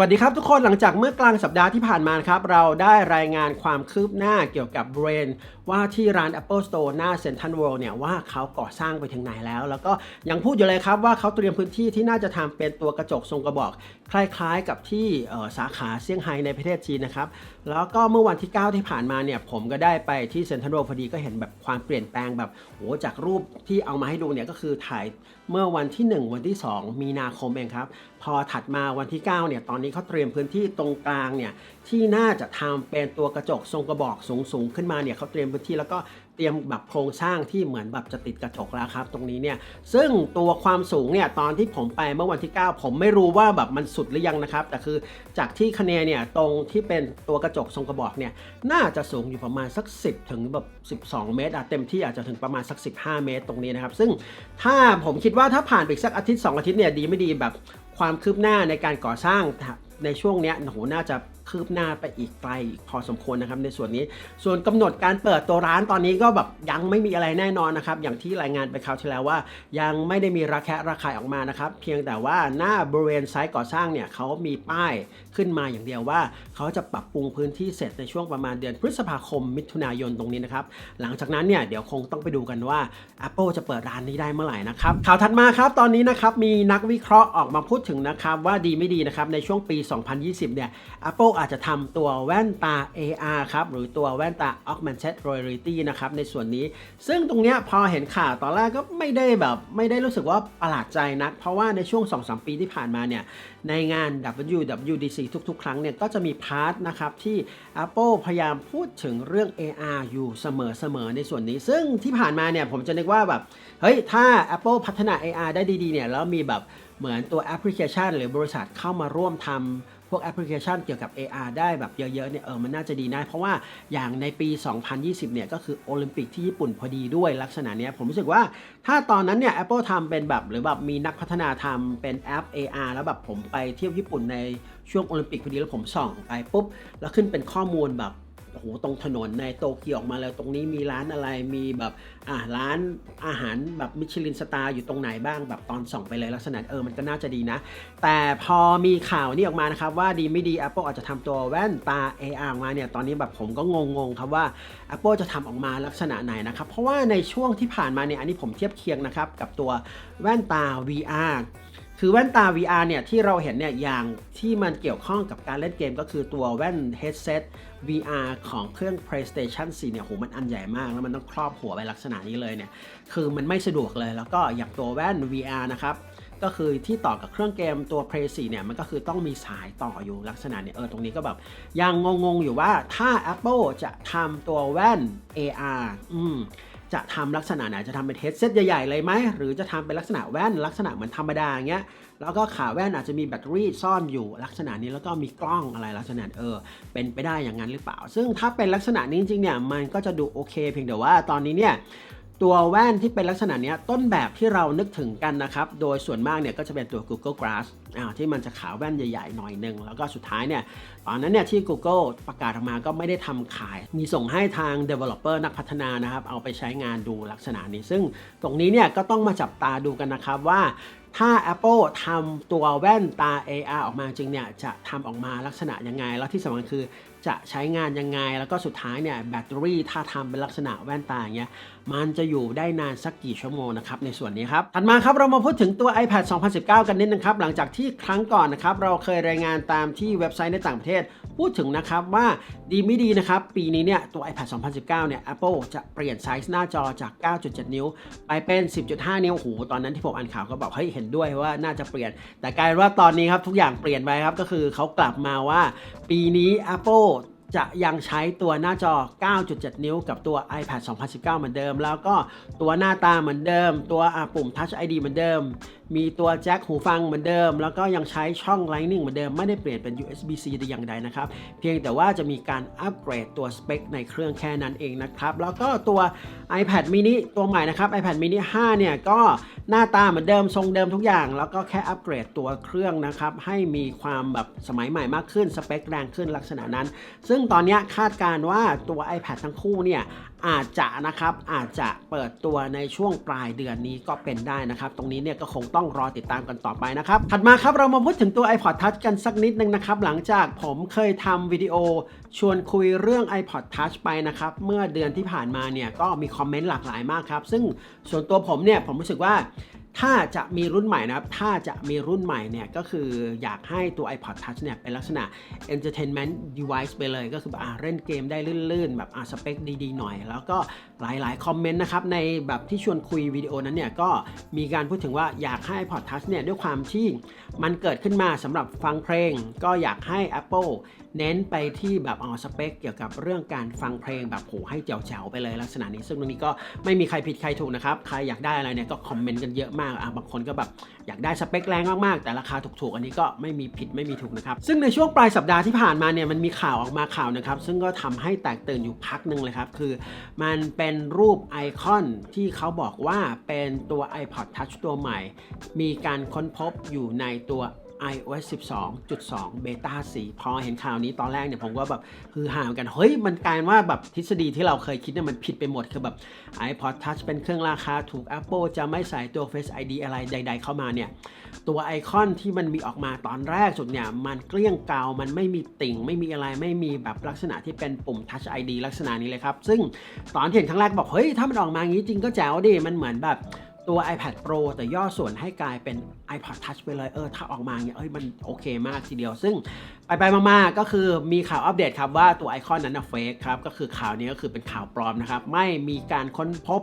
สวัสดีครับทุกคนหลังจากเมื่อกลางสัปดาห์ที่ผ่านมาครับเราได้รายงานความคืบหน้าเกี่ยวกับเบรนว่าที่ร้าน Apple Store หน้า Central World เนี่ยว่าเขาก่อสร้างไปถึงไหนแล้วก็ยังพูดอยู่เลยครับว่าเขาเตรียมพื้นที่ที่น่าจะทำเป็นตัวกระจกทรงกระบอกคล้ายๆกับที่สาขาเซี่ยงไฮ้ในประเทศจีนนะครับแล้วก็เมื่อวันที่9ที่ผ่านมาเนี่ยผมก็ได้ไปที่ Central World พอดีก็เห็นแบบความเปลี่ยนแปลงแบบโหจากรูปที่เอามาให้ดูเนี่ยก็คือถ่ายเมื่อวันที่1วันที่2มีนาคมเองครับพอถัดมาวันที่9เนี่ยตอนนี้เขาเตรียมพื้นที่ตรงกลางเนี่ยที่น่าจะทำเป็นตัวกระจกทรงกระบอกสูงขึ้นมาเนี่ยเขาเตรียมพื้นที่แล้วก็เตรียมแบบโครงสร้างที่เหมือนแบบจะติดกระจกแล้วครับตรงนี้เนี่ยซึ่งตัวความสูงเนี่ยตอนที่ผมไปเมื่อวันที่9ผมไม่รู้ว่าแบบมันสุดหรือยังนะครับแต่คือจากที่คะแนนเนี่ยตรงที่เป็นตัวกระจกทรงกระบอกเนี่ยน่าจะสูงอยู่ประมาณสัก10ถึงแบบ12เมตรเต็มที่อาจจะถึงประมาณสัก15เมตรตรงนี้นะครับซึ่งถ้าผมคิดว่าถ้าผ่านไปสักอาทิตย์2อาทิตย์เนี่ยดีไม่ดีแบบความคืบหน้าในการก่อสร้างในช่วงนี้โหน่าจะคืบหน้าไปอีกไกลพอสมควรนะครับในส่วนนี้ส่วนกำหนดการเปิดตัวร้านตอนนี้ก็แบบยังไม่มีอะไรแน่นอนนะครับอย่างที่รายงานไปคราวที่แล้วว่ายังไม่ได้มีระคายออกมานะครับเพียงแต่ว่าหน้าบริเวณไซต์ก่อสร้างเนี่ยเขามีป้ายขึ้นมาอย่างเดียวว่าเขาจะปรับปรุงพื้นที่เสร็จในช่วงประมาณเดือนพฤษภาคมมิถุนายนตรงนี้นะครับหลังจากนั้นเนี่ยเดี๋ยวคงต้องไปดูกันว่า Apple จะเปิดร้านนี้ได้เมื่อไหร่นะครับข่าวถัดมาครับตอนนี้นะครับมีนักวิเคราะห์ออกมาพูดถึงนะครับว่าดีไม่ดีนะครับในช่วงปี 2020 เนี่ย Apple อาจจะทำตัวแว่นตา AR ครับหรือตัวแว่นตา Augmented Reality นะครับในส่วนนี้ซึ่งตรงเนี้ยพอเห็นข่าวตอนแรกก็ไม่ได้รู้สึกว่าประหลาดใจนักเพราะว่าในช่วง 2-3 ปีที่ผ่านมาเนี่ยในงาน WWDC ทุกๆครั้งเนี่ยก็จะมีพาร์ทนะครับที่ Apple พยายามพูดถึงเรื่อง AR อยู่เสมอในส่วนนี้ซึ่งที่ผ่านมาเนี่ยผมจะนึกว่าแบบเฮ้ยถ้า Apple พัฒนา AR ได้ดีๆเนี่ยแล้วมีแบบเหมือนตัวแอปพลิเคชันหรือบริษัทเข้ามาร่วมทำพวกแอปพลิเคชันเกี่ยวกับ AR ได้แบบเยอะๆเนี่ยมันน่าจะดีนะเพราะว่าอย่างในปี 2020 เนี่ยก็คือโอลิมปิกที่ญี่ปุ่นพอดีด้วยลักษณะนี้ผมรู้สึกว่าถ้าตอนนั้นเนี่ย Apple ทำเป็นแบบหรือแบบมีนักพัฒนาทำเป็นแอป AR แล้วแบบผมไปเที่ยวญี่ปุ่นในช่วงโอลิมปิกพอดีแล้วผมส่องไปปุ๊บแล้วขึ้นเป็นข้อมูลแบบโอ้โหตรงถนนในโตเกียวออกมาเลยตรงนี้มีร้านอะไรมีแบบร้านอาหารแบบมิชลินสตาร์อยู่ตรงไหนบ้างแบบตอนส่องไปเลยลักษณะมันก็น่าจะดีนะแต่พอมีข่าวนี้ออกมานะครับว่าดีไม่ดี Apple อาจจะทำตัวแว่นตา AR ออกมาเนี่ยตอนนี้แบบผมก็งงครับว่า Apple จะทำออกมาลักษณะไหนนะครับเพราะว่าในช่วงที่ผ่านมาเนี่ยอันนี้ผมเทียบเคียงนะครับกับตัวแว่นตา VRคือแว่นตา VR เนี่ยที่เราเห็นเนี่ยอย่างที่มันเกี่ยวข้องกับการเล่นเกมก็คือตัวแว่น headset VR ของเครื่อง PlayStation 4 เนี่ยโหมันอันใหญ่มากแล้วมันต้องครอบหัวไปลักษณะนี้เลยเนี่ยคือมันไม่สะดวกเลยแล้วก็อย่างตัวแว่น VR นะครับก็คือที่ต่อกับเครื่องเกมตัว Play 4 เนี่ยมันก็คือต้องมีสายต่ออยู่ลักษณะเนี่ยตรงนี้ก็แบบยังงงอยู่ว่าถ้า Apple จะทำตัวแว่น AR จะทำลักษณะไหนจะทำเป็นเฮดเซตใหญ่ๆเลยไหมหรือจะทำเป็นลักษณะแว่นลักษณะเหมือนธรรมดาอย่างเงี้ยแล้วก็ขาแว่นอาจจะมีแบตเตอรี่ซ่อนอยู่ลักษณะนี้แล้วก็มีกล้องอะไรลักษณะเป็นไปได้อย่างนั้นหรือเปล่าซึ่งถ้าเป็นลักษณะนี้จริงๆเนี่ยมันก็จะดูโอเคเพียงแต่ว่าตอนนี้เนี่ยตัวแว่นที่เป็นลักษณะนี้ต้นแบบที่เรานึกถึงกันนะครับโดยส่วนมากเนี่ยก็จะเป็นตัว Google Glass ที่มันจะขาแว่นใหญ่ๆหน่อยนึงแล้วก็สุดท้ายเนี่ยตอนนั้นเนี่ยที่ Google ประกาศออกมาก็ไม่ได้ทำขายมีส่งให้ทาง developer นักพัฒนานะครับเอาไปใช้งานดูลักษณะนี้ซึ่งตรงนี้เนี่ยก็ต้องมาจับตาดูกันนะครับว่าถ้า Apple ทำตัวแว่นตา AR ออกมาจริงเนี่ยจะทำออกมาลักษณะยังไงแล้วที่สำคัญคือจะใช้งานยังไงแล้วก็สุดท้ายเนี่ยแบตเตอรี่ถ้าทำเป็นลักษณะแว่นตาอย่างเงี้ยมันจะอยู่ได้นานสักกี่ชั่วโมงนะครับในส่วนนี้ครับถัดมาครับเรามาพูดถึงตัว iPad 2019 กันนิดนึงครับหลังจากที่ครั้งก่อนนะครับเราเคยรายงานตามที่เว็บไซต์ในต่างประเทศพูดถึงนะครับว่าดีไม่ดีนะครับปีนี้เนี่ยตัว iPad 2019 เนี่ย Apple จะเปลี่ยนไซส์หน้าจอจาก 9.7 นิ้วไปเป็น 10.5 นิ้วตอนนั้นที่ผมอ่านข่าวก็บอกเฮ้ยเห็นด้วยว่าน่าจะเปลี่ยนแต่กลายว่าตอนนี้ครับทุกอย่างเปลี่ยนไปครับก็คือเขากลับมาว่าปีนี้ Appleจะยังใช้ตัวหน้าจอ 9.7 นิ้วกับตัว iPad 2019 เหมือนเดิมแล้วก็ตัวหน้าตาเหมือนเดิมตัวปุ่ม Touch ID เหมือนเดิมมีตัวแจ็คหูฟังเหมือนเดิมแล้วก็ยังใช้ช่อง Lightning เหมือนเดิมไม่ได้เปลี่ยนเป็น USB-C แต่อย่างใดนะครับเพียงแต่ว่าจะมีการอัปเกรดตัวสเปคในเครื่องแค่นั้นเองนะครับแล้วก็ตัว iPad mini ตัวใหม่นะครับ iPad mini 5 เนี่ยก็หน้าตาเหมือนเดิมทรงเดิมทุกอย่างแล้วก็แค่อัปเกรดตัวเครื่องนะครับให้มีความแบบสมัยใหม่มากขึ้นสเปคแรงขึ้นลักษณะนั้นซึ่งตอนนี้คาดการณ์ว่าตัว iPad ทั้งคู่เนี่ย อาจจะนะครับอาจจะเปิดตัวในช่วงปลายเดือนนี้ก็เป็นได้นะครับตรงนี้เนี่ยก็คงต้องรอติดตามกันต่อไปนะครับถัดมาครับเรามาพูดถึงตัว iPod Touch กันสักนิดนึงนะครับหลังจากผมเคยทำวิดีโอชวนคุยเรื่อง iPod Touch ไปนะครับเมื่อเดือนที่ผ่านมาเนี่ยก็มีคอมเมนต์หลากหลายมากครับซึ่งส่วนตัวผมเนี่ยผมรู้สึกว่าถ้าจะมีรุ่นใหม่นะครับถ้าจะมีรุ่นใหม่เนี่ยก็คืออยากให้ตัว iPod Touch เนี่ยเป็นลักษณะ entertainment device ไปเลยก็คือแบบเล่นเกมได้ลื่นๆแบบสเปคดีๆหน่อยแล้วก็หลายๆคอมเมนต์นะครับในแบบที่ชวนคุยวิดีโอนั้นเนี่ยก็มีการพูดถึงว่าอยากให้ iPod Touch เนี่ยด้วยความที่มันเกิดขึ้นมาสำหรับฟังเพลงก็อยากให้ Apple เน้นไปที่แบบสเปคเกี่ยวกับเรื่องการฟังเพลงแบบโหให้แจ๋วๆไปเลยลักษณะนี้ซึ่งตรงนี้ก็ไม่มีใครผิดใครถูกนะครับใครอยากได้อะไรเนี่ยก็คอมเมนต์กันเยอะมากบางคนก็แบบอยากได้สเปคแรงมากๆแต่ราคาถูกๆอันนี้ก็ไม่มีผิดไม่มีถูกนะครับซึ่งในช่วงปลายสัปดาห์ที่ผ่านมาเนี่ยมันมีข่าวออกมาข่าวนะครับซึ่งก็ทำให้แตกตื่นอยู่พักนึงเลยครับคือมันเป็นรูปไอคอนที่เขาบอกว่าเป็นตัว iPod Touch ตัวใหม่มีการค้นพบอยู่ในตัวiOS 12.2 Beta 4 พอเห็นข่าวนี้ตอนแรกเนี่ยผมก็แบบฮือฮาเหมือนกันเฮ้ยมันกลายว่าแบบทฤษฎีที่เราเคยคิดเนี่ยมันผิดไปหมดคือแบบ iPod Touch เป็นเครื่องราคาถูก Apple จะไม่ใส่ตัว Face ID อะไรใดๆเข้ามาเนี่ยตัวไอคอนที่มันมีออกมาตอนแรกสุดเนี่ยมันเกลี้ยงเกลามันไม่มีติ่งไม่มีอะไรไม่มีแบบลักษณะที่เป็นปุ่ม Touch ID ลักษณะนี้เลยครับซึ่งตอนที่เห็นครั้งแรกบอกเฮ้ยถ้ามันออกมาอย่างนี้จริงก็แจ๋วดิมันเหมือนแบบตัว iPad Pro แต่ย่อส่วนให้กลายเป็น iPod Touch ไปเลยถ้าออกมาเนี่ยมันโอเคมากทีเดียวซึ่งไปมาก็คือมีข่าวอัปเดตครับว่าตัวไอคอนนั้นนะเฟกครับก็คือข่าวนี้ก็คือเป็นข่าวปลอมนะครับไม่มีการค้นพบ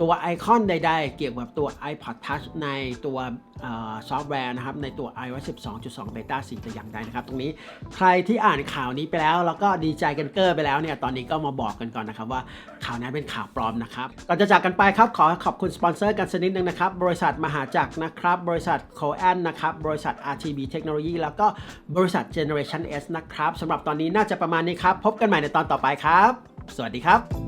ตัวไอคอนใดๆเกี่ยวกับตัว iPod Touch ในตัวซอฟต์แวร์นะครับในตัว iOS 12.2 Beta 4แต่อย่างใดนะครับตรงนี้ใครที่อ่านข่าวนี้ไปแล้วก็ดีใจกันเกอร์ไปแล้วเนี่ยตอนนี้ก็มาบอกกันก่อนนะครับว่าข่าวนั้นเป็นข่าวปลอมนะครับก่อนจะจากกันไปครับขอขอบคุณสปอนเซอร์กันสักนิดนึงนะครับบริษัทมหาจักรนะครับบริษัท Coan นะครับบริษัท RTB Technology แล้วก็บริษัท Generation S นะครับสำหรับตอนนี้น่าจะประมาณนี้ครับพบกันใหม่ในตอนต่อไปครับสวัสดีครับ